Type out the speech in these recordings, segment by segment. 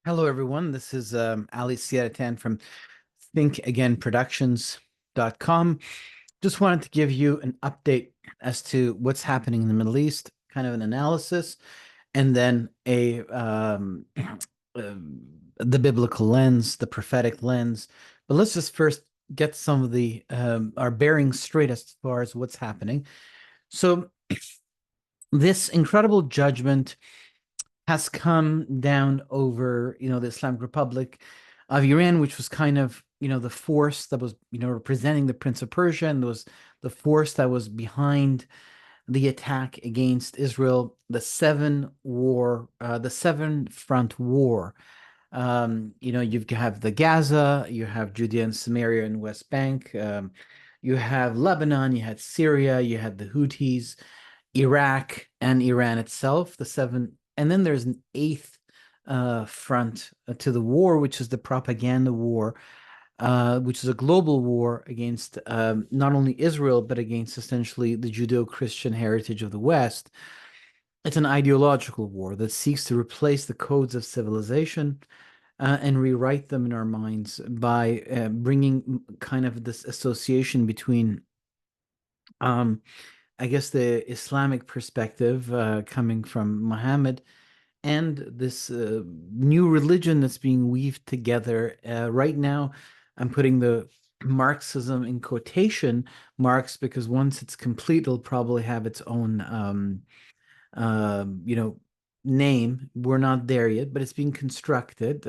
Hello, everyone. This is Ali Siadatan from thinkagainproductions.com. Just wanted to give you an update as to what's happening in the Middle East, kind of an analysis, and then the biblical lens, the prophetic lens. But let's just first get some of the our bearings straight as far as what's happening. So this incredible judgment has come down over, the Islamic Republic of Iran, which was kind of, the force that was, representing the Prince of Persia, and was the force that was behind the attack against Israel, the seven front war. You have the Gaza, you have Judea and Samaria and West Bank, you have Lebanon, you had Syria, you had the Houthis, Iraq and Iran itself, the seven, and then there's an eighth front to the war, which is the propaganda war, which is a global war against not only Israel, but against essentially the Judeo-Christian heritage of the West. It's an ideological war that seeks to replace the codes of civilization and rewrite them in our minds by bringing kind of this association between I guess the Islamic perspective coming from Muhammad and this new religion that's being weaved together. Right now, I'm putting the Marxism in quotation marks because once it's complete, it'll probably have its own, uh, you know, name. We're not there yet, but it's being constructed.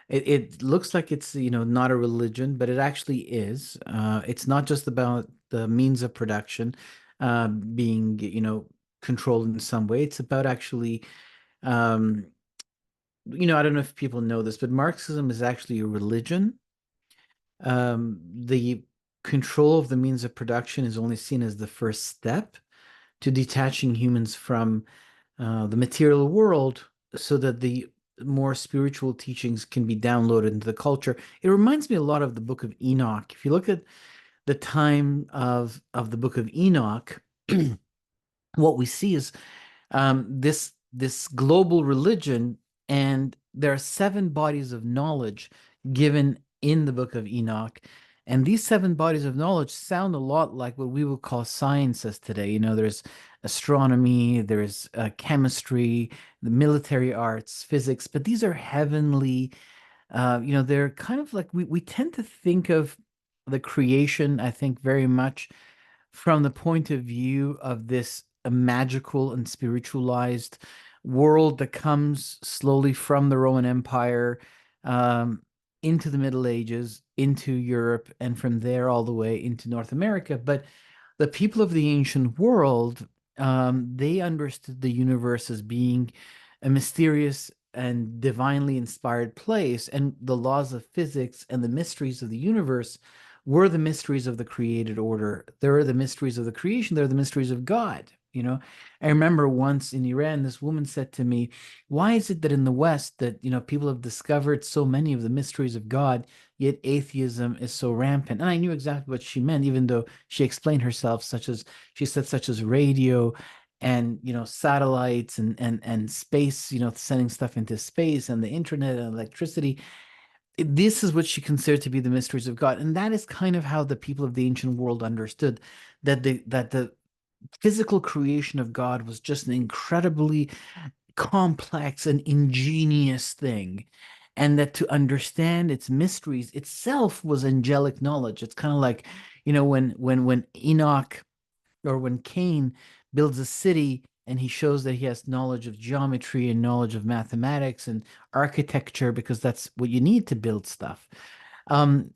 It looks like it's, not a religion, but it actually is. It's not just about the means of production being, controlled in some way. It's about actually, um, I don't know if people know this, but Marxism is actually a religion. The control of the means of production is only seen as the first step to detaching humans from the material world so that the more spiritual teachings can be downloaded into the culture. It reminds me a lot of the Book of Enoch. If you look at the time of the Book of Enoch, what we see is this global religion, and there are seven bodies of knowledge given in the Book of Enoch. And these seven bodies of knowledge sound a lot like what we would call sciences today. There's astronomy, there's chemistry, the military arts, physics, but these are heavenly. They're kind of like we tend to think of the creation, I think, very much from the point of view of this magical and spiritualized world that comes slowly from the Roman Empire um, into the Middle Ages, into Europe, and from there all the way into North America. But the people of the ancient world, they understood the universe as being a mysterious and divinely inspired place, and the laws of physics and the mysteries of the universe were the mysteries of the created order. There are the mysteries of the creation. There are the mysteries of God. I remember once in Iran, this woman said to me, "Why is it that in the West that people have discovered so many of the mysteries of God, yet atheism is so rampant?" And I knew exactly what she meant, even though she explained herself, such as radio and satellites and space, sending stuff into space and the internet and electricity. This is what she considered to be the mysteries of God. And that is kind of how the people of the ancient world understood that the physical creation of God was just an incredibly complex and ingenious thing. And that to understand its mysteries itself was angelic knowledge. It's kind of like, when Enoch or when Cain builds a city and he shows that he has knowledge of geometry and knowledge of mathematics and architecture because that's what you need to build stuff. And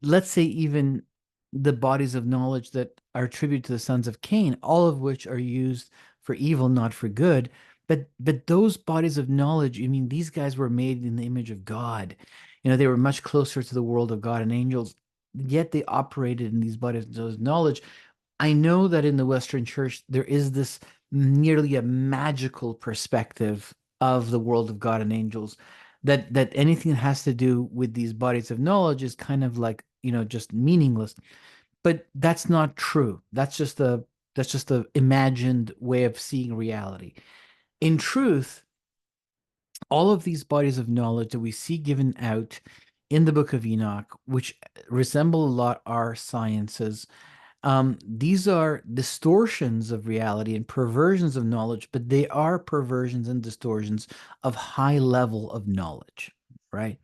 let's say even the bodies of knowledge that are attributed to the sons of Cain, all of which are used for evil, not for good. But those bodies of knowledge, I mean, these guys were made in the image of God. They were much closer to the world of God and angels, yet they operated in these bodies of knowledge. I know that in the Western Church, there is this nearly a magical perspective of the world of God and angels, that anything that has to do with these bodies of knowledge is kind of like, just meaningless. But that's not true. That's just a imagined way of seeing reality. In truth, all of these bodies of knowledge that we see given out in the Book of Enoch, which resemble a lot our sciences, these are distortions of reality and perversions of knowledge, but they are perversions and distortions of high level of knowledge, right?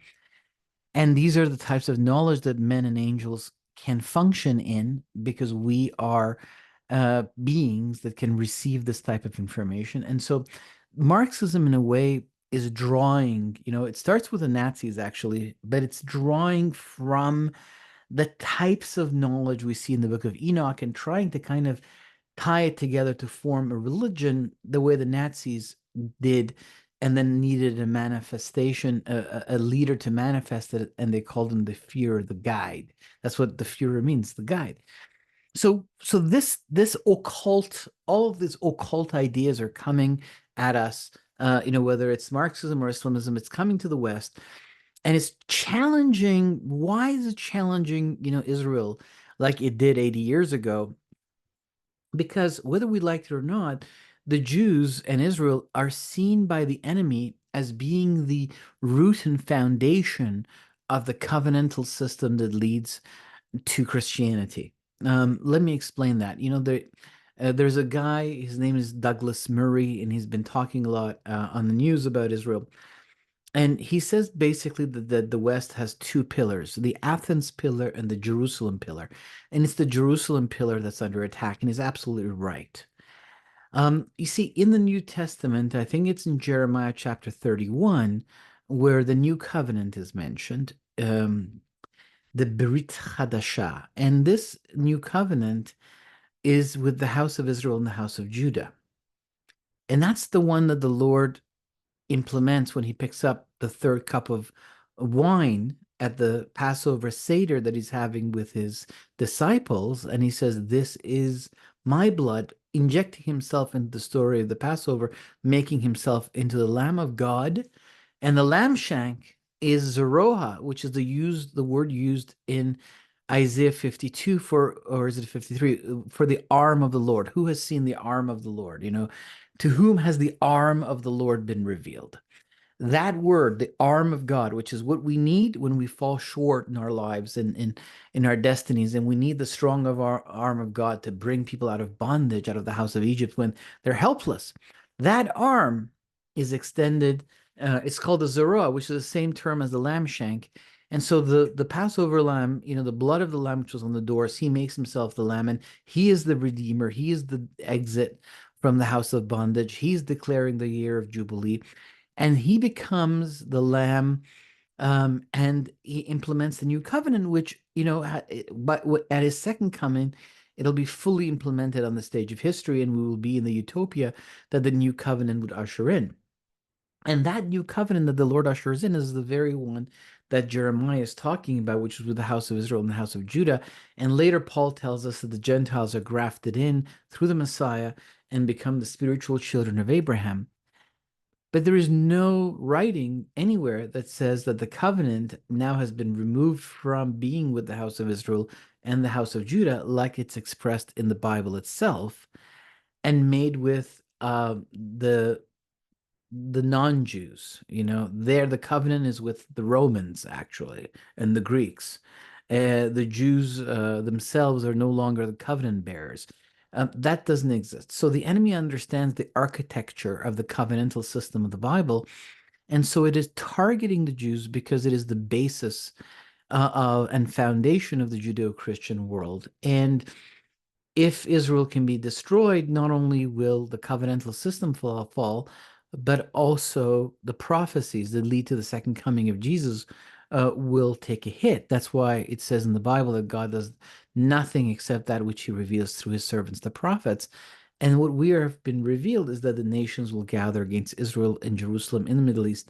And these are the types of knowledge that men and angels can function in because we are beings that can receive this type of information. And so Marxism, in a way, is drawing, it starts with the Nazis actually, but it's drawing from the types of knowledge we see in the Book of Enoch and trying to kind of tie it together to form a religion the way the Nazis did, and then needed a manifestation, a leader to manifest it, and they called him the Führer, the guide. That's what the Führer means, the guide. So this occult, all of these occult ideas are coming at us. Whether it's Marxism or Islamism, it's coming to the West, and it's challenging. Why is it challenging, Israel like it did 80 years ago? Because whether we like it or not, the Jews and Israel are seen by the enemy as being the root and foundation of the covenantal system that leads to Christianity. Let me explain that. There's a guy, his name is Douglas Murray, and he's been talking a lot on the news about Israel. And he says basically that the West has two pillars, the Athens pillar and the Jerusalem pillar. And it's the Jerusalem pillar that's under attack, and he's absolutely right. You see, in the New Testament, I think it's in Jeremiah chapter 31, where the new covenant is mentioned, the Berit Hadashah. And this new covenant is with the house of Israel and the house of Judah. And that's the one that the Lord implements when he picks up the third cup of wine at the Passover Seder that he's having with his disciples. And he says, "This is my blood," injecting himself into the story of the Passover, making himself into the Lamb of God. And the lamb shank is Zeroha, which is the word used in Isaiah 52 for, or is it 53, for the arm of the Lord. Who has seen the arm of the Lord? To whom has the arm of the Lord been revealed? That word, the arm of God, which is what we need when we fall short in our lives and in our destinies, and we need the strong of our arm of God to bring people out of bondage, out of the house of Egypt when they're helpless. That arm is extended. It's called the Zerah, which is the same term as the lamb shank. And so the Passover lamb, the blood of the lamb which was on the doors, he makes himself the lamb, and he is the redeemer. He is the exit from the house of bondage. He's declaring the year of Jubilee, and he becomes the lamb, and he implements the new covenant, which, but at his second coming, it'll be fully implemented on the stage of history, and we will be in the utopia that the new covenant would usher in. And that new covenant that the Lord ushers in is the very one that Jeremiah is talking about, which is with the house of Israel and the house of Judah. And later, Paul tells us that the Gentiles are grafted in through the Messiah and become the spiritual children of Abraham. But there is no writing anywhere that says that the covenant now has been removed from being with the house of Israel and the house of Judah, like it's expressed in the Bible itself, and made with the non-Jews. There the covenant is with the Romans actually and the Greeks. The Jews themselves are no longer the covenant bearers. That doesn't exist. So the enemy understands the architecture of the covenantal system of the Bible, and so it is targeting the Jews because it is the basis and foundation of the Judeo-Christian world. And if Israel can be destroyed, not only will the covenantal system fall, but also the prophecies that lead to the second coming of Jesus will take a hit. That's why it says in the Bible that God does nothing except that which he reveals through his servants, the prophets. And what we have been revealed is that the nations will gather against Israel and Jerusalem in the Middle East,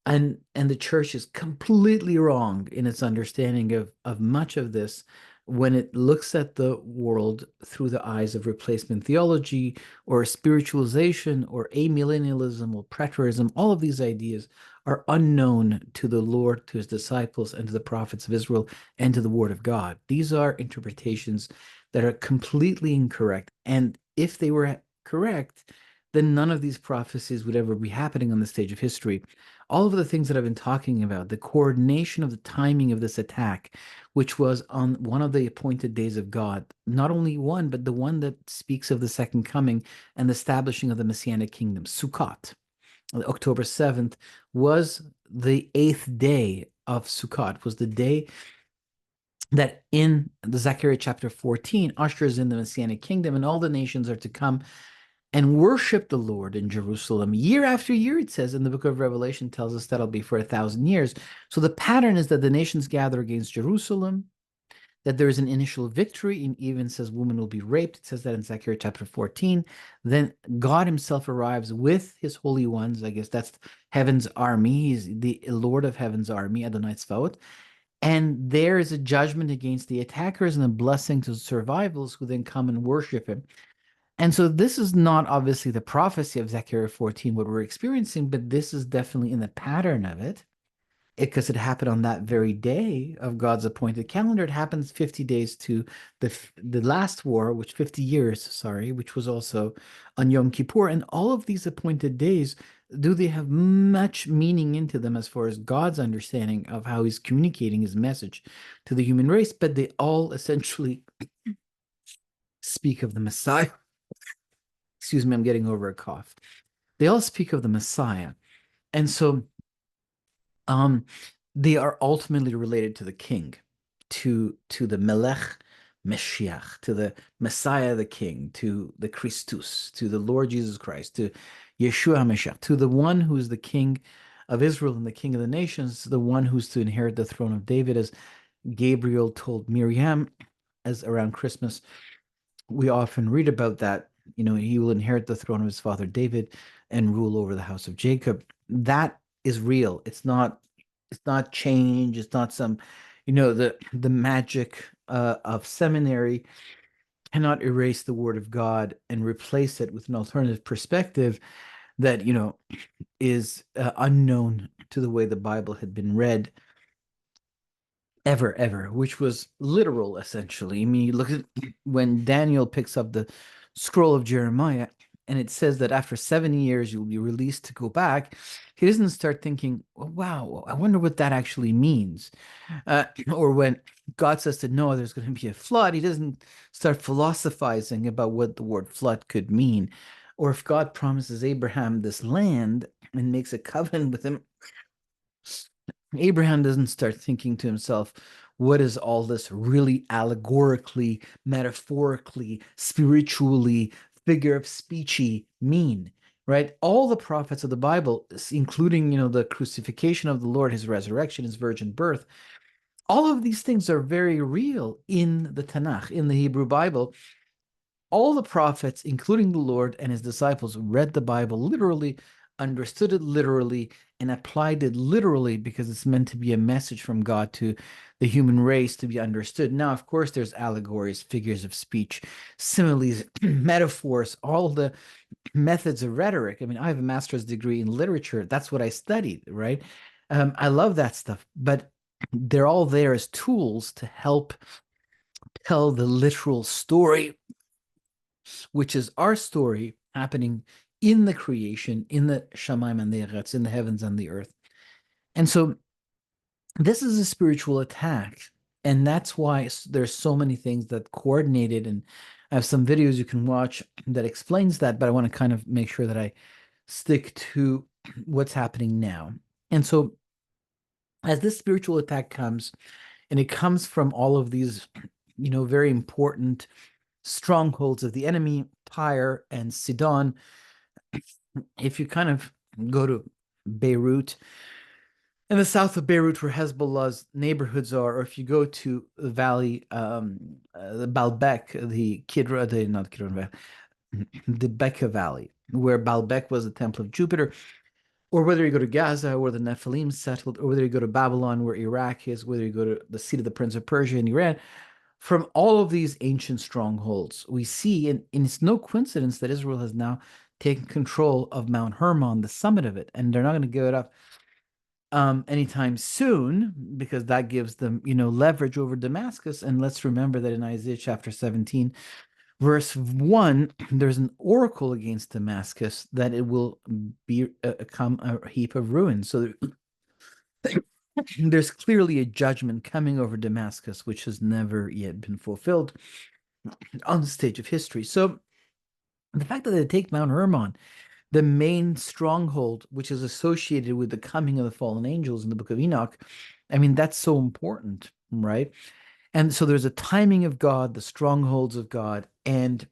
and the church is completely wrong in its understanding of much of this when it looks at the world through the eyes of replacement theology or spiritualization or amillennialism or preterism. All of these ideas are unknown to the Lord, to his disciples, and to the prophets of Israel, and to the word of God. These are interpretations that are completely incorrect, and if they were correct, then none of these prophecies would ever be happening on the stage of history. All of the things that I've been talking about, the coordination of the timing of this attack, which was on one of the appointed days of God, not only one, but the one that speaks of the second coming and the establishing of the Messianic kingdom, Sukkot. October 7th was the 8th day of Sukkot, was the day that in the Zechariah chapter 14 ushers in the Messianic kingdom, and all the nations are to come and worship the Lord in Jerusalem year after year. It says in the book of Revelation, tells us that'll be for 1,000 years. So the pattern is that the nations gather against Jerusalem, that there is an initial victory, and even says women will be raped. It says that in Zechariah chapter 14. Then God himself arrives with his holy ones. I guess that's heaven's army. He's the Lord of heaven's army, Adonai Tzvaot. And there is a judgment against the attackers and a blessing to survivals who then come and worship him. And so this is not obviously the prophecy of Zechariah 14, what we're experiencing, but this is definitely in the pattern of it, because it happened on that very day of God's appointed calendar. It happens 50 days to the last war, which 50 years, sorry, which was also on Yom Kippur. And all of these appointed days, do they have much meaning into them as far as God's understanding of how he's communicating his message to the human race? But they all essentially speak of the Messiah. Excuse me, I'm getting over a cough. They all speak of the Messiah. And so they are ultimately related to the king, to the Melech Meshiach, to the Messiah the King, to the Christus, to the Lord Jesus Christ, to Yeshua HaMashiach, to the one who is the King of Israel and the King of the nations, the one who's to inherit the throne of David, as Gabriel told Miriam, as around Christmas we often read about that. He will inherit the throne of his father David and rule over the house of Jacob. That is real. It's not change. It's not some, the magic of seminary cannot erase the word of God and replace it with an alternative perspective that, is unknown to the way the Bible had been read ever, which was literal, essentially. I mean, you look at when Daniel picks up the scroll of Jeremiah, and it says that after 7 years you'll be released to go back. He doesn't start thinking, oh, wow, I wonder what that actually means. Or when God says to Noah there's going to be a flood, he doesn't start philosophizing about what the word flood could mean. Or if God promises Abraham this land and makes a covenant with him, Abraham doesn't start thinking to himself, what does all this really allegorically, metaphorically, spiritually, figure of speechy mean? Right? All the prophets of the Bible, including, the crucifixion of the Lord, his resurrection, his virgin birth, all of these things are very real in the Tanakh, in the Hebrew Bible. All the prophets, including the Lord and his disciples, read the Bible literally, understood it literally, and applied it literally, because it's meant to be a message from God to the human race to be understood. Now, of course, there's allegories, figures of speech, similes, metaphors, all the methods of rhetoric. I mean, I have a master's degree in literature. That's what I studied, right? I love that stuff, but they're all there as tools to help tell the literal story, which is our story happening in the creation, in the Shamayim and the Eretz, in the heavens and the earth. And so this is a spiritual attack. And that's why there's so many things that coordinated. And I have some videos you can watch that explains that, but I want to kind of make sure that I stick to what's happening now. And so as this spiritual attack comes, and it comes from all of these, very important strongholds of the enemy, Tyre and Sidon. If you kind of go to Beirut, in the south of Beirut, where Hezbollah's neighborhoods are, or if you go to the valley, the Baalbek, not Kidron, the Becca Valley, where Baalbek was the temple of Jupiter, or whether you go to Gaza, where the Nephilim settled, or whether you go to Babylon, where Iraq is, whether you go to the seat of the Prince of Persia in Iran, from all of these ancient strongholds, we see, and it's no coincidence that Israel has now taken control of Mount Hermon, the summit of it, and they're not going to give it up anytime soon, because that gives them, leverage over Damascus. And let's remember that in Isaiah chapter 17, Verse 1, there's an oracle against Damascus that it will become a heap of ruins. So there's clearly a judgment coming over Damascus, which has never yet been fulfilled on the stage of history. So the fact that they take Mount Hermon, the main stronghold, which is associated with the coming of the fallen angels in the book of Enoch, I mean, that's so important, right? And so there's a timing of God, the strongholds of God, and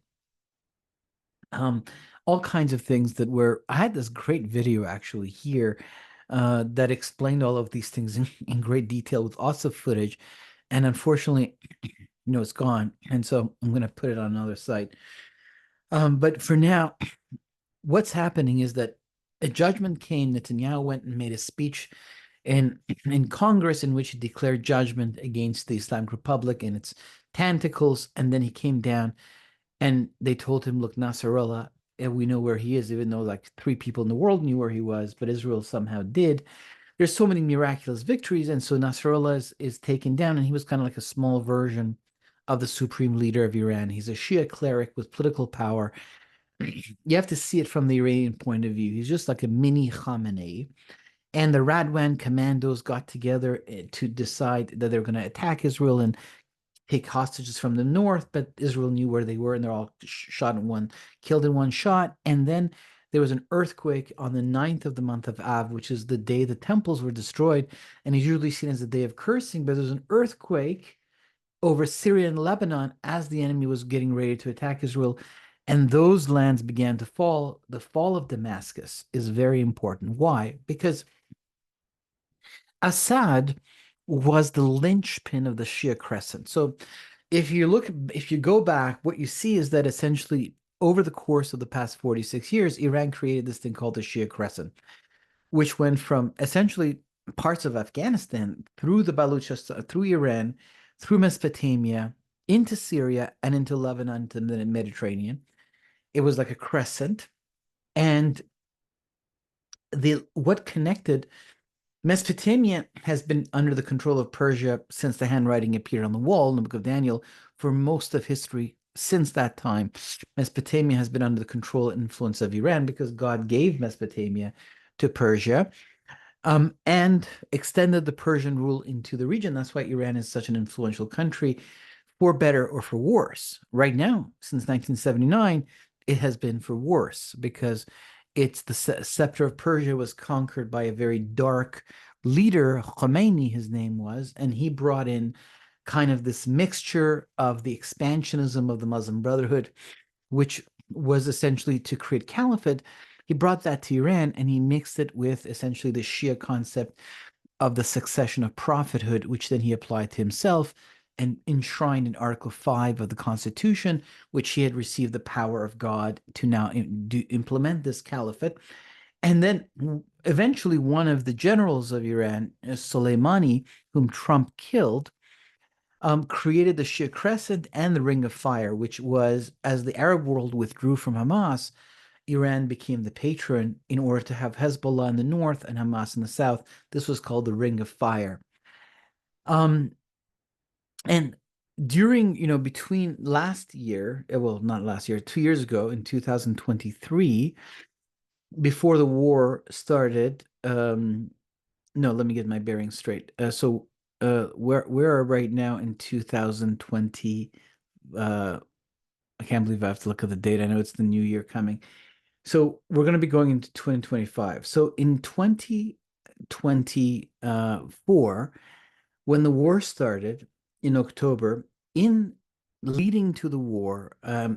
um, all kinds of things that were. I had this great video actually here that explained all of these things in great detail with lots of footage. And unfortunately, it's gone. And so I'm going to put it on another site. But for now, what's happening is that a judgment came. Netanyahu went and made a speech in Congress in which he declared judgment against the Islamic Republic and its tentacles. And then he came down and they told him, look, Nasrallah, we know where he is, even though like 3 people in the world knew where he was, but Israel somehow did. There's so many miraculous victories. And so Nasrallah is taken down, and he was kind of like a small version of the supreme leader of Iran. He's a Shia cleric with political power. You have to see it from the Iranian point of view. He's just like a mini Khamenei. And the Radwan commandos got together to decide that they're going to attack Israel and take hostages from the north, but Israel knew where they were, and they're all shot in one, killed in one shot. And then there was an earthquake on the 9th of the month of Av, which is the day the temples were destroyed, and is usually seen as the day of cursing. But there was an earthquake over Syria and Lebanon as the enemy was getting ready to attack Israel, and those lands began to fall. The fall of Damascus is very important. Why? Because Assad was the linchpin of the Shia Crescent. So if you go back, what you see is that essentially over the course of the past 46 years, Iran created this thing called the Shia Crescent, which went from essentially parts of Afghanistan through the Baluchistan, through Iran, through Mesopotamia, into Syria, and into Lebanon, to the Mediterranean. It was like a crescent. And what connected Mesopotamia has been under the control of Persia since the handwriting appeared on the wall in the book of Daniel for most of history since that time. Mesopotamia has been under the control and influence of Iran because God gave Mesopotamia to Persia and extended the Persian rule into the region. That's why Iran is such an influential country, for better or for worse. Right now, since 1979, it has been for worse because it's the scepter of Persia was conquered by a very dark leader, Khomeini, his name was, and he brought in kind of this mixture of the expansionism of the Muslim Brotherhood, which was essentially to create caliphate. He brought that to Iran and he mixed it with essentially the Shia concept of the succession of prophethood, which then he applied to himself and enshrined in Article 5 of the Constitution, which he had received the power of God to now implement this caliphate. And then eventually one of the generals of Iran, Soleimani, whom Trump killed, created the Shia Crescent and the Ring of Fire, which was, as the Arab world withdrew from Hamas, Iran became the patron in order to have Hezbollah in the north and Hamas in the south. This was called the Ring of Fire. And during, between last year, well, not last year, 2 years ago in 2023, before the war started, no, let me get my bearings straight. So we are right now in 2020. I can't believe I have to look at the date. I know it's the new year coming. So we're going to be going into 2025. So in 2024, when the war started in October, in leading to the war,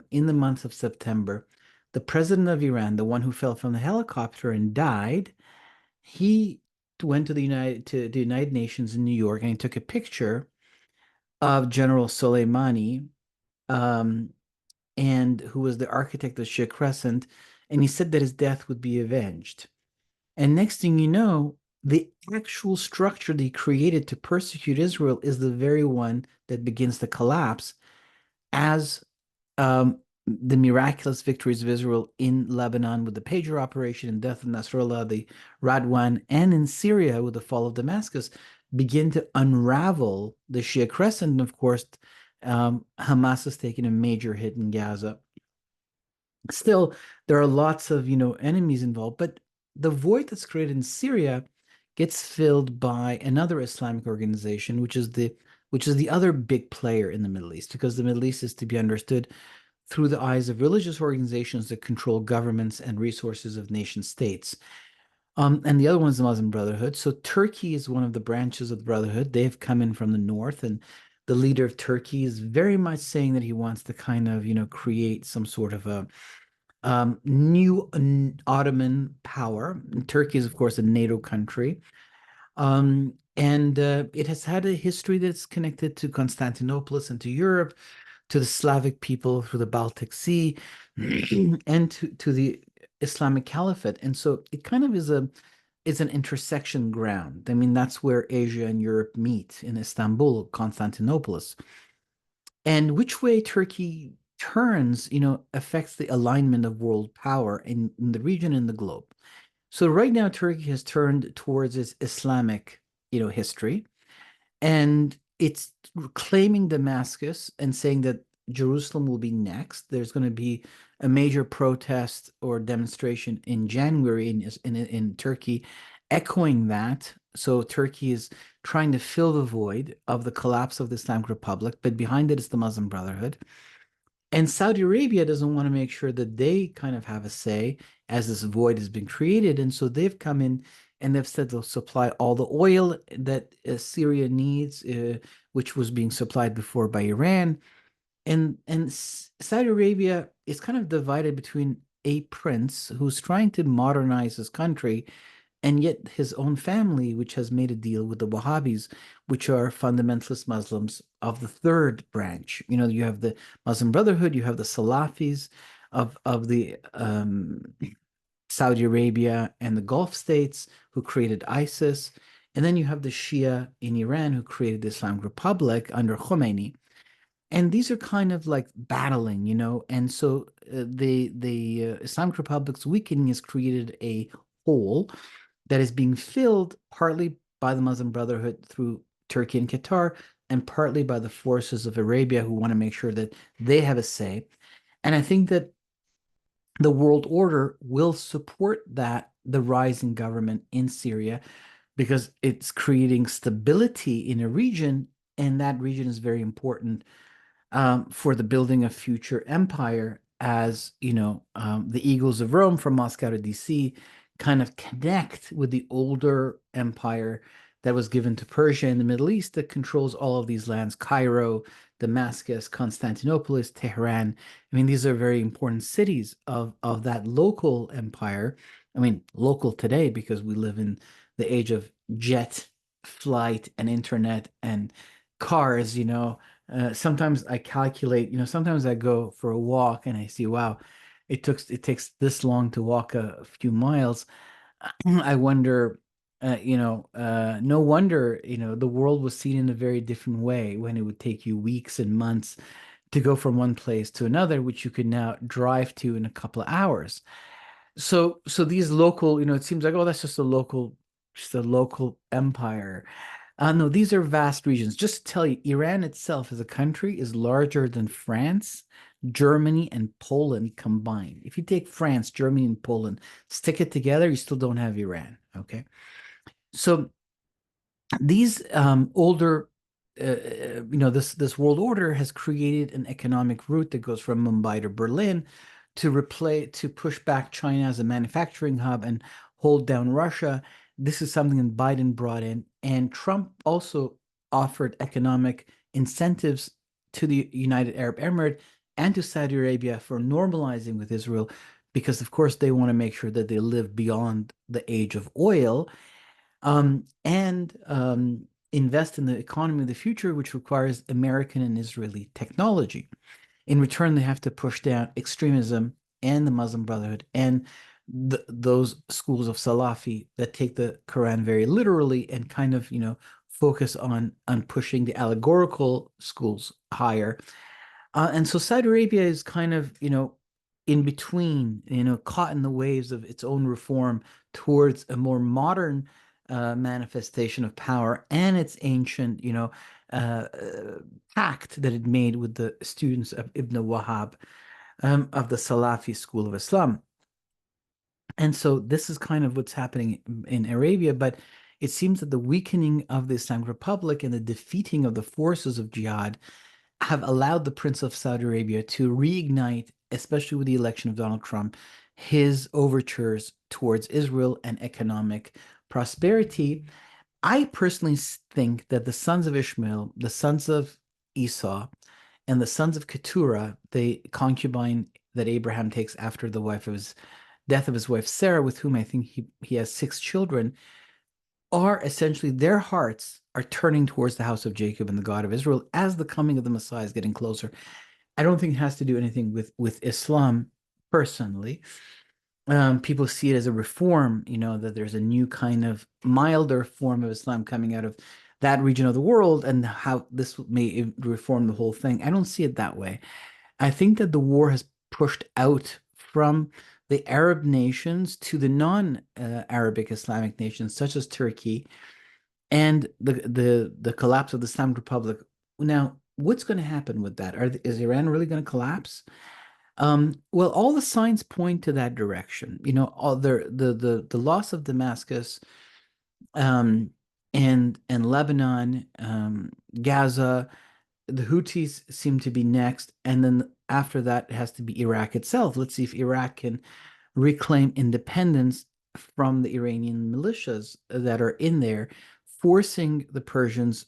in the month of September, the president of Iran, the one who fell from the helicopter and died, he went to the United Nations in New York and he took a picture of General Soleimani, and who was the architect of Shia Crescent, and he said that his death would be avenged. And next thing you know, the actual structure that he created to persecute Israel is the very one that begins to collapse as the miraculous victories of Israel in Lebanon with the pager operation and death of Nasrallah, the Radwan, and in Syria with the fall of Damascus begin to unravel the Shia Crescent. And of course, Hamas has taken a major hit in Gaza. Still, there are lots of, enemies involved, but the void that's created in Syria gets filled by another Islamic organization, which is the other big player in the Middle East, because the Middle East is to be understood through the eyes of religious organizations that control governments and resources of nation states. And the other one is the Muslim Brotherhood. So Turkey is one of the branches of the Brotherhood. They've come in from the north, and the leader of Turkey is very much saying that he wants to kind of, create some sort of a new Ottoman power. And Turkey is, of course, a NATO country. And it has had a history that's connected to Constantinople and to Europe, to the Slavic people through the Baltic Sea, and to the Islamic Caliphate. And so it kind of is an intersection ground. I mean, that's where Asia and Europe meet in Istanbul, Constantinople. And which way Turkey turns, affects the alignment of world power in the region and the globe. So right now, Turkey has turned towards its Islamic, history, and it's claiming Damascus and saying that Jerusalem will be next. There's going to be a major protest or demonstration in January in Turkey, echoing that. So Turkey is trying to fill the void of the collapse of the Islamic Republic, but behind it is the Muslim Brotherhood. And Saudi Arabia doesn't want to make sure that they kind of have a say as this void has been created. And so they've come in and they've said they'll supply all the oil that Syria needs, which was being supplied before by Iran. And Saudi Arabia is kind of divided between a prince who's trying to modernize his country, and yet his own family, which has made a deal with the Wahhabis, which are fundamentalist Muslims of the third branch. You have the Muslim Brotherhood, you have the Salafis of the Saudi Arabia and the Gulf states who created ISIS. And then you have the Shia in Iran who created the Islamic Republic under Khomeini. And these are kind of like battling, and so the Islamic Republic's weakening has created a hole that is being filled partly by the Muslim Brotherhood through Turkey and Qatar, and partly by the forces of Arabia who want to make sure that they have a say. And I think that the world order will support the rising government in Syria, because it's creating stability in a region, and that region is very important for the building of future empire, as the Eagles of Rome from Moscow to DC kind of connect with the older empire that was given to Persia in the Middle East that controls all of these lands: Cairo, Damascus, Constantinople, Tehran. I mean, these are very important cities of that local empire. I mean, local today because we live in the age of jet flight and internet and cars. Sometimes I calculate, sometimes I go for a walk and I see, wow, it takes this long to walk a few miles. I wonder, no wonder, the world was seen in a very different way when it would take you weeks and months to go from one place to another, which you could now drive to in a couple of hours. So these local, it seems like, oh, that's just a local empire. No, these are vast regions. Just to tell you, Iran itself as a country is larger than France, Germany, and Poland combined. If you take France, Germany, and Poland, stick it together, you still don't have Iran. Okay. So these older, this world order has created an economic route that goes from Mumbai to Berlin to push back China as a manufacturing hub and hold down Russia. This is something that Biden brought in, and Trump also offered economic incentives to the United Arab Emirates and to Saudi Arabia for normalizing with Israel, because of course they want to make sure that they live beyond the age of oil, and invest in the economy of the future, which requires American and Israeli technology. In return, they have to push down extremism and the Muslim Brotherhood and those schools of Salafi that take the Quran very literally and kind of, focus on pushing the allegorical schools higher. And so Saudi Arabia is kind of, in between, caught in the waves of its own reform towards a more modern manifestation of power and its ancient, uh, uh, pact that it made with the students of Ibn Wahhab, of the Salafi school of Islam. And so this is kind of what's happening in Arabia, but it seems that the weakening of the Islamic Republic and the defeating of the forces of jihad have allowed the Prince of Saudi Arabia to reignite, especially with the election of Donald Trump, his overtures towards Israel and economic prosperity. I personally think that the sons of Ishmael, the sons of Esau, and the sons of Keturah, the concubine that Abraham takes after the death of his wife Sarah, with whom I think he has 6 children, are essentially their hearts are turning towards the house of Jacob and the God of Israel as the coming of the Messiah is getting closer. I don't think it has to do anything with Islam personally. People see it as a reform, that there's a new kind of milder form of Islam coming out of that region of the world and how this may reform the whole thing. I don't see it that way. I think that the war has pushed out from the Arab nations to the non-Arabic Islamic nations, such as Turkey, and the collapse of the Islamic Republic. Now, what's going to happen with that? Is Iran really going to collapse? Well, all the signs point to that direction. All the loss of Damascus, um, and Lebanon, Gaza, the Houthis seem to be next, and then after that it has to be Iraq itself. Let's see if Iraq can reclaim independence from the Iranian militias that are in there, forcing the Persians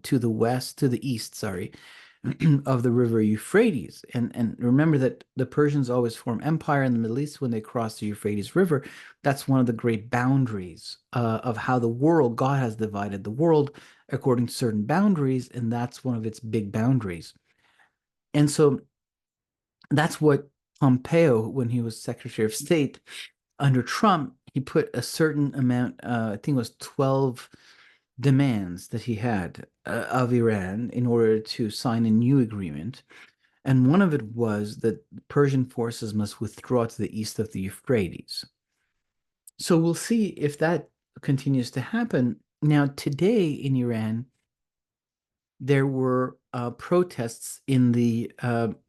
to the west, to the east, sorry, of the river Euphrates. And remember that the Persians always form empire in the Middle East when they cross the Euphrates River. That's one of the great boundaries of how the world, God has divided the world according to certain boundaries, and that's one of its big boundaries. And so that's what Pompeo, when he was Secretary of State under Trump, he put a certain amount, I think it was 12 demands that he had of Iran in order to sign a new agreement. And one of it was that Persian forces must withdraw to the east of the Euphrates. So we'll see if that continues to happen. Now, today in Iran, there were protests in the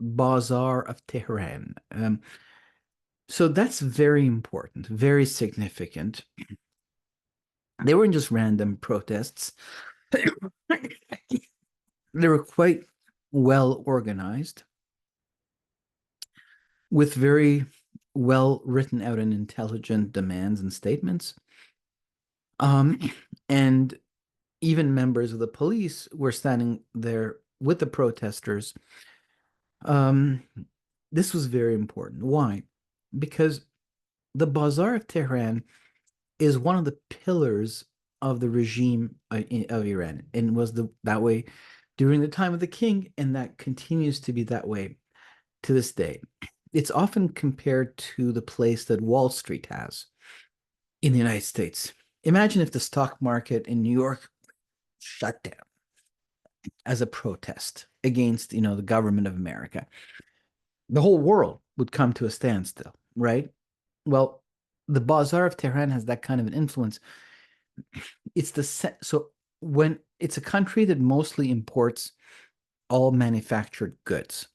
Bazaar of Tehran. So that's very important, very significant. They weren't just random protests. They were quite well organized with very well written out and intelligent demands and statements. And even members of the police were standing there with the protesters. Um, this was very important. Why? Because the Bazaar of Tehran is one of the pillars of the regime of Iran and was that way during the time of the king, and that continues to be that way to this day. It's often compared to the place that Wall Street has in the United States. Imagine if the stock market in New York shut down as a protest against, the government of America. The whole world would come to a standstill, right? Well, the Bazaar of Tehran has that kind of an influence. So when it's a country that mostly imports all manufactured goods,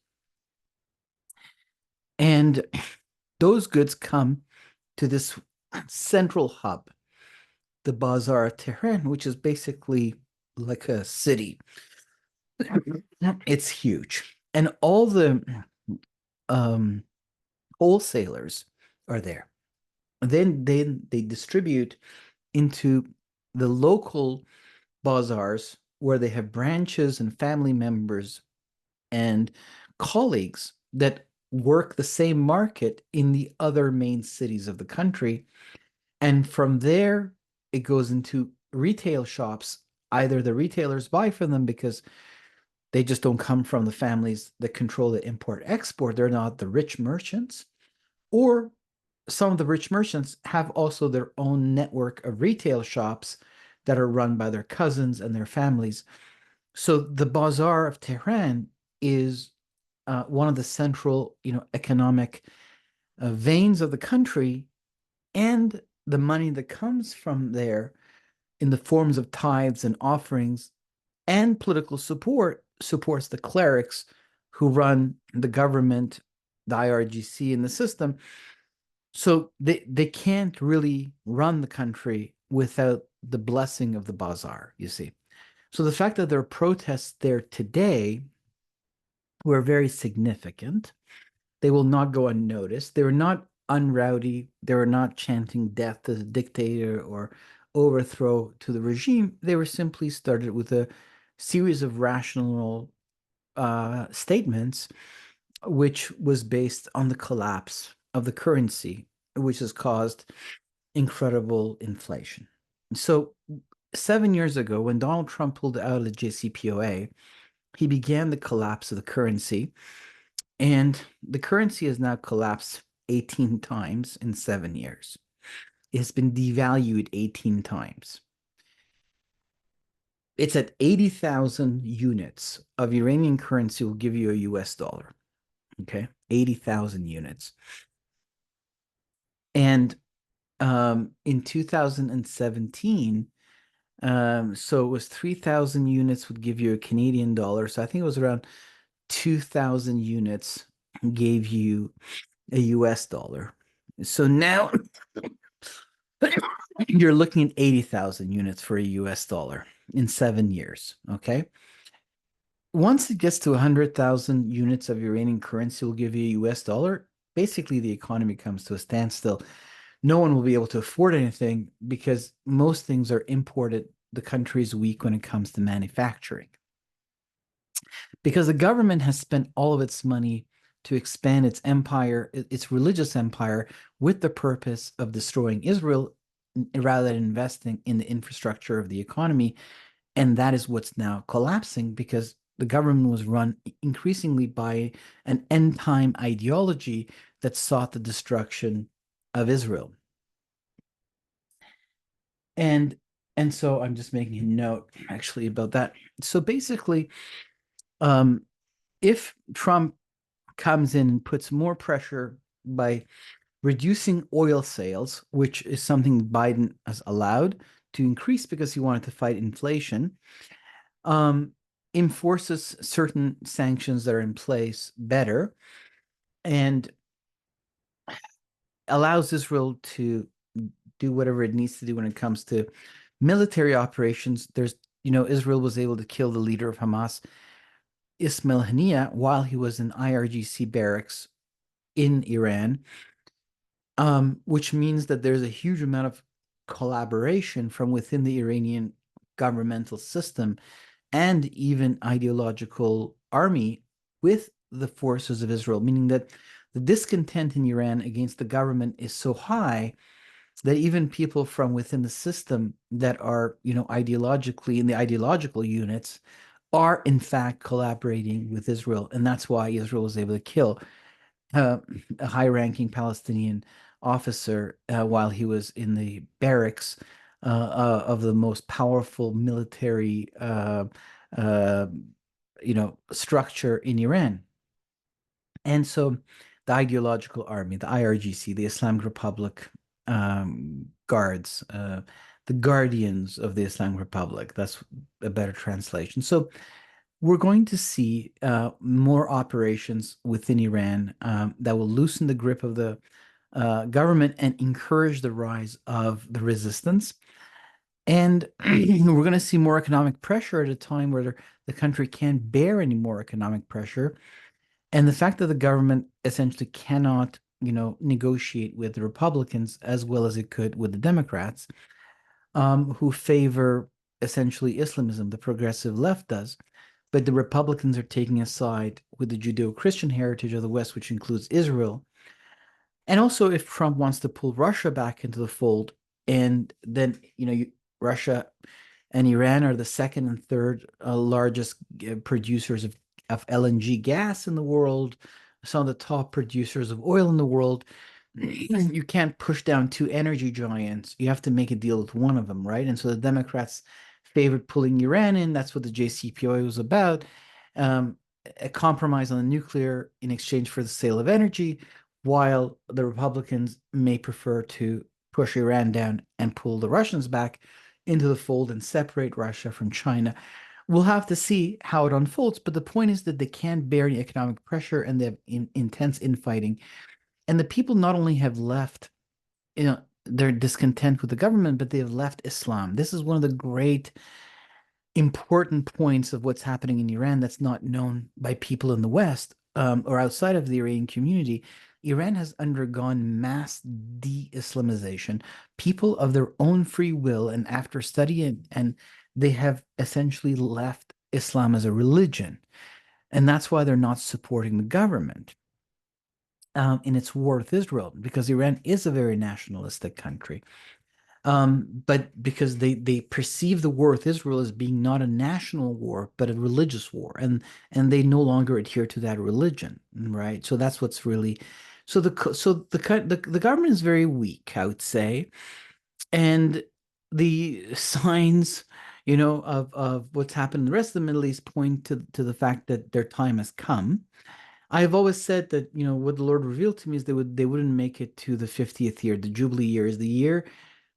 and those goods come to this central hub, the Bazaar of Tehran, which is basically like a city. It's huge, and all the um, wholesalers are there. Then they distribute into the local bazaars where they have branches and family members and colleagues that work the same market in the other main cities of the country. And from there, it goes into retail shops. Either the retailers buy from them because they just don't come from the families that control the import export. They're not the rich merchants. Or some of the rich merchants have also their own network of retail shops that are run by their cousins and their families. So the Bazaar of Tehran is one of the central, economic veins of the country, and the money that comes from there in the forms of tithes and offerings and political support supports the clerics who run the government, the IRGC, and the system. So they can't really run the country without the blessing of the bazaar, you see. So the fact that there are protests there today were very significant. They will not go unnoticed. They were not unrowdy. They were not chanting death to the dictator or overthrow to the regime. They were simply started with a series of rational statements, which was based on the collapse of the currency, which has caused incredible inflation. So 7 years ago, when Donald Trump pulled out of the JCPOA, he began the collapse of the currency, and the currency has now collapsed 18 times in 7 years. It has been devalued 18 times. It's at 80,000 units of Iranian currency will give you a US dollar. Okay, 80,000 units. And in 2017, so it was 3,000 units would give you a Canadian dollar. So I think it was around 2,000 units gave you a US dollar. So now you're looking at 80,000 units for a US dollar in 7 years. Okay. Once it gets to 100,000 units of Iranian currency will give you a US dollar, basically the economy comes to a standstill. No one will be able to afford anything because most things are imported. The country is weak when it comes to manufacturing. Because the government has spent all of its money to expand its empire, its religious empire, with the purpose of destroying Israel rather than investing in the infrastructure of the economy. And that is what's now collapsing because the government was run increasingly by an end time ideology that sought the destruction of Israel. And so I'm just making a note actually about that. So basically, if Trump comes in and puts more pressure by reducing oil sales, which is something Biden has allowed to increase because he wanted to fight inflation, enforces certain sanctions that are in place better, and allows Israel to do whatever it needs to do when it comes to military operations. Israel was able to kill the leader of Hamas, Ismail Haniyeh, while he was in IRGC barracks in Iran, which means that there's a huge amount of collaboration from within the Iranian governmental system and even ideological army with the forces of Israel, meaning that the discontent in Iran against the government is so high that even people from within the system that are, ideologically in the ideological units are in fact collaborating with Israel. And that's why Israel was able to kill a high-ranking Palestinian officer while he was in the barracks of the most powerful military, uh, structure in Iran. And so the ideological army, the IRGC, the Islamic Republic guards, the guardians of the Islamic Republic, that's a better translation. So we're going to see more operations within Iran that will loosen the grip of the government and encourage the rise of the resistance. And we're going to see more economic pressure at a time where the country can't bear any more economic pressure. And the fact that the government essentially cannot, negotiate with the Republicans as well as it could with the Democrats, who favor essentially Islamism, the progressive left does. But the Republicans are taking a side with the Judeo-Christian heritage of the West, which includes Israel. And also, if Trump wants to pull Russia back into the fold, and then, Russia and Iran are the second and third largest producers of LNG gas in the world, some of the top producers of oil in the world. You can't push down two energy giants. You have to make a deal with one of them, right? And so the Democrats favored pulling Iran in. That's what the JCPOA was about. A compromise on the nuclear in exchange for the sale of energy, while the Republicans may prefer to push Iran down and pull the Russians back into the fold and separate Russia from China. We'll have to see how it unfolds, but the point is that they can't bear any economic pressure and they have intense infighting. And the people not only have left, their discontent with the government, but they have left Islam. This is one of the great important points of what's happening in Iran that's not known by people in the West, or outside of the Iranian community. Iran has undergone mass de-Islamization. People of their own free will and after studying, and they have essentially left Islam as a religion. And that's why they're not supporting the government in its war with Israel, because Iran is a very nationalistic country. But because they perceive the war with Israel as being not a national war, but a religious war, and they no longer adhere to that religion, right? So that's what's really the government is very weak, I would say, and the signs, of what's happened in the rest of the Middle East point to the fact that their time has come. I've always said that, what the Lord revealed to me is they wouldn't make it to the 50th year. The Jubilee year is the year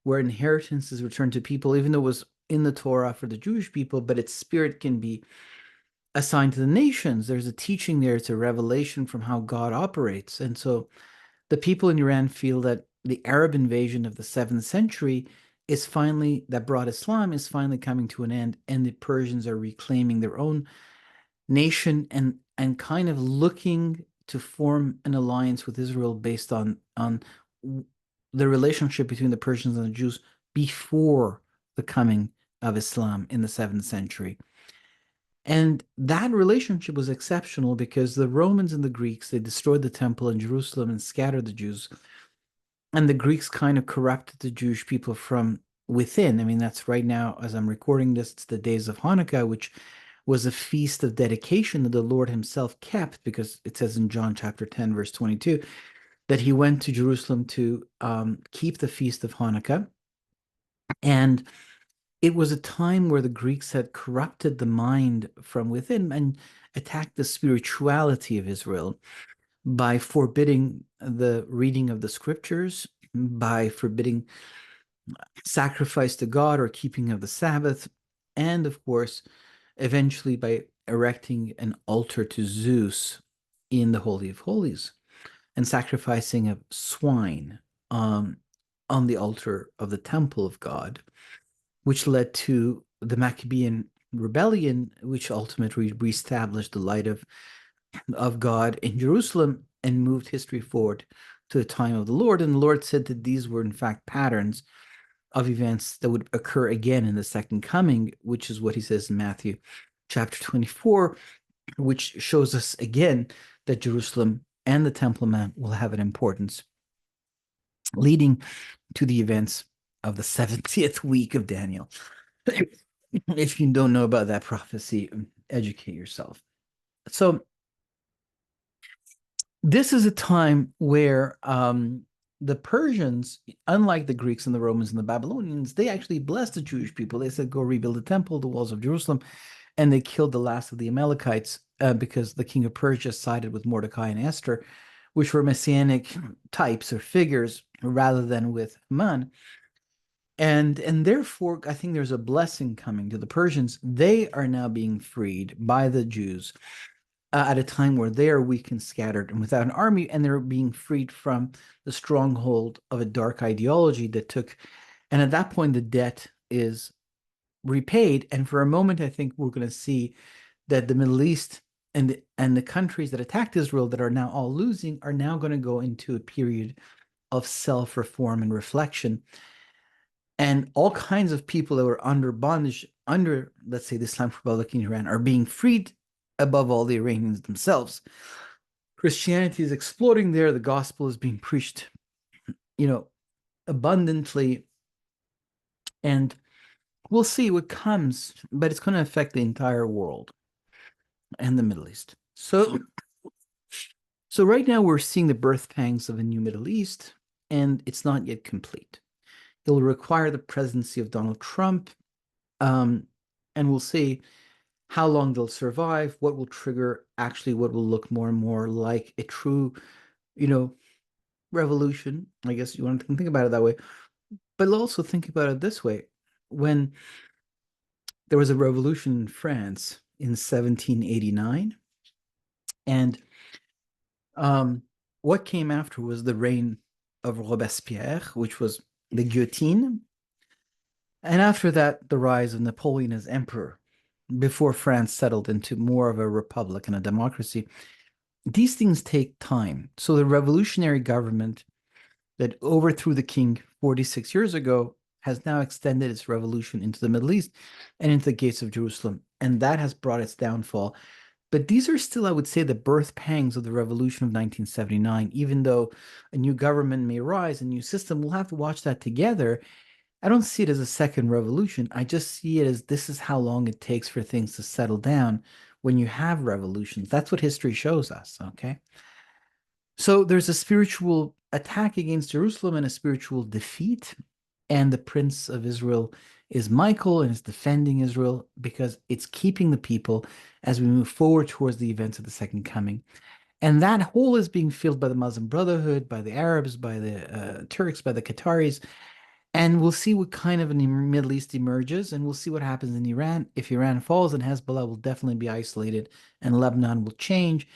where inheritance is returned to people, even though it was in the Torah for the Jewish people, but its spirit can be assigned to the nations. There's a teaching there, it's a revelation from how God operates. And so the people in Iran feel that the Arab invasion of the 7th century that brought Islam is finally coming to an end, and the Persians are reclaiming their own nation and kind of looking to form an alliance with Israel based on the relationship between the Persians and the Jews before the coming of Islam in the 7th century. And that relationship was exceptional because the Romans and the Greeks, they destroyed the temple in Jerusalem and scattered the Jews. And the Greeks kind of corrupted the Jewish people from within. I mean, that's right now, as I'm recording this, it's the days of Hanukkah, which was a feast of dedication that the Lord himself kept, because it says in John chapter 10, verse 22, that he went to Jerusalem to keep the feast of Hanukkah. And it was a time where the Greeks had corrupted the mind from within and attacked the spirituality of Israel by forbidding the reading of the scriptures, by forbidding sacrifice to God or keeping of the Sabbath, and of course, eventually by erecting an altar to Zeus in the Holy of Holies and sacrificing of swine on the altar of the temple of God, which led to the Maccabean rebellion, which ultimately reestablished the light of God in Jerusalem and moved history forward to the time of the Lord. And the Lord said that these were, in fact, patterns of events that would occur again in the second coming, which is what he says in Matthew chapter 24, which shows us again that Jerusalem and the Temple Mount will have an importance, leading to the events of the 70th week of Daniel. If you don't know about that prophecy, educate yourself. So this is a time where the Persians, unlike the Greeks and the Romans and the Babylonians, they actually blessed the Jewish people. They said, go rebuild the temple, the walls of Jerusalem, and they killed the last of the Amalekites because the king of Persia sided with Mordecai and Esther, which were messianic types or figures rather than with Haman. And therefore, I think there's a blessing coming to the Persians. They are now being freed by the Jews at a time where they are weak and scattered and without an army, and they're being freed from the stronghold of a dark ideology that took, and at that point, the debt is repaid. And for a moment, I think we're going to see that the Middle East and the countries that attacked Israel that are now all losing are now going to go into a period of self-reform and reflection. And all kinds of people that were under bondage, under, let's say, the Islamic Republic in Iran, are being freed, above all the Iranians themselves. Christianity is exploding there. The gospel is being preached, abundantly. And we'll see what comes, but it's going to affect the entire world and the Middle East. So right now we're seeing the birth pangs of a new Middle East, and it's not yet complete. It will require the presidency of Donald Trump, and we'll see how long they'll survive, what will trigger actually what will look more and more like a true, revolution. I guess you want to think about it that way. But also think about it this way. when there was a revolution in France in 1789, and um, what came after was the reign of Robespierre, which was the guillotine, and after that, the rise of Napoleon as emperor, before France settled into more of a republic and a democracy. These things take time. So the revolutionary government that overthrew the king 46 years ago has now extended its revolution into the Middle East and into the gates of Jerusalem. And that has brought its downfall. But these are still, I would say, the birth pangs of the revolution of 1979. Even though a new government may rise, a new system, we'll have to watch that together. I don't see it as a second revolution. I just see it as this is how long it takes for things to settle down when you have revolutions. That's what history shows us, okay? So there's a spiritual attack against Jerusalem and a spiritual defeat. And the Prince of Israel is Michael and is defending Israel because it's keeping the people as we move forward towards the events of the second coming. And that hole is being filled by the Muslim Brotherhood, by the Arabs, by the Turks, by the Qataris. And we'll see what kind of a Middle East emerges, and we'll see what happens in Iran. If Iran falls, then Hezbollah will definitely be isolated, and Lebanon will change.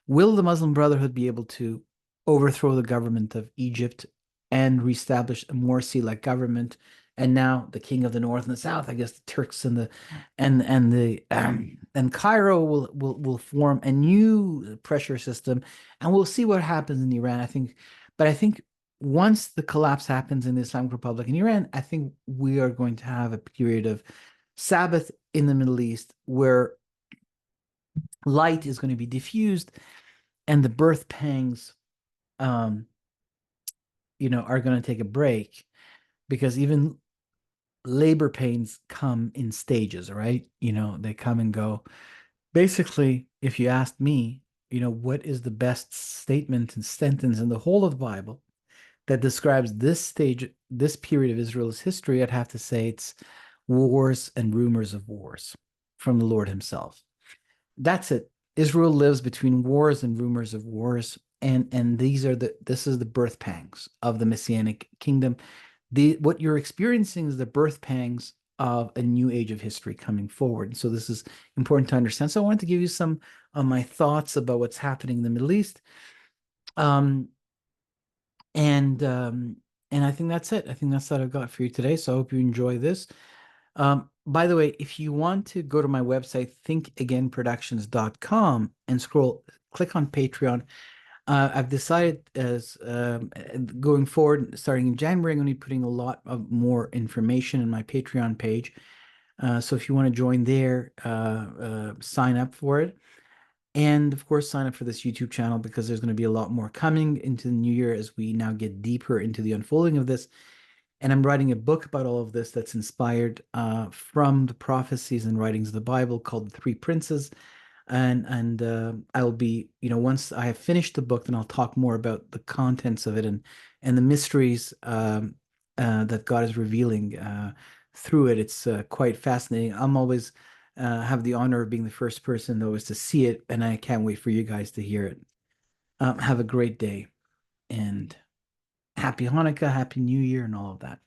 Will the Muslim Brotherhood be able to overthrow the government of Egypt and reestablish a Morsi-like government? And now the king of the north and the south, I guess the Turks and the and Cairo will form a new pressure system, and we'll see what happens in Iran. I think once the collapse happens in the Islamic Republic in Iran, I think we are going to have a period of Sabbath in the Middle East where light is going to be diffused and the birth pangs, um, are going to take a break because even labor pains come in stages, right? They come and go. Basically, if you asked me, what is the best statement and sentence in the whole of the Bible that describes this stage, this period of Israel's history, I'd have to say it's wars and rumors of wars from the Lord himself. That's it. Israel lives between wars and rumors of wars, and this is the birth pangs of the Messianic kingdom. What you're experiencing is the birth pangs of a new age of history coming forward. So this is important to understand. So I wanted to give you some of my thoughts about what's happening in the Middle East. Um, and I think that's it. I think that's what I've got for you today. So I hope you enjoy this. By the way, if you want to go to my website, thinkagainproductions.com and click on Patreon. I've decided as going forward, starting in January, I'm going to be putting a lot of more information in my Patreon page. So if you want to join there, sign up for it. And of course, sign up for this YouTube channel because there's going to be a lot more coming into the new year as we now get deeper into the unfolding of this. And I'm writing a book about all of this that's inspired from the prophecies and writings of the Bible called The Three Princes. And I'll be, once I have finished the book, then I'll talk more about the contents of it and the mysteries that God is revealing through it. It's quite fascinating. I'm always have the honor of being the first person, though, is to see it, and I can't wait for you guys to hear it. Have a great day, and happy Hanukkah, happy New Year, and all of that.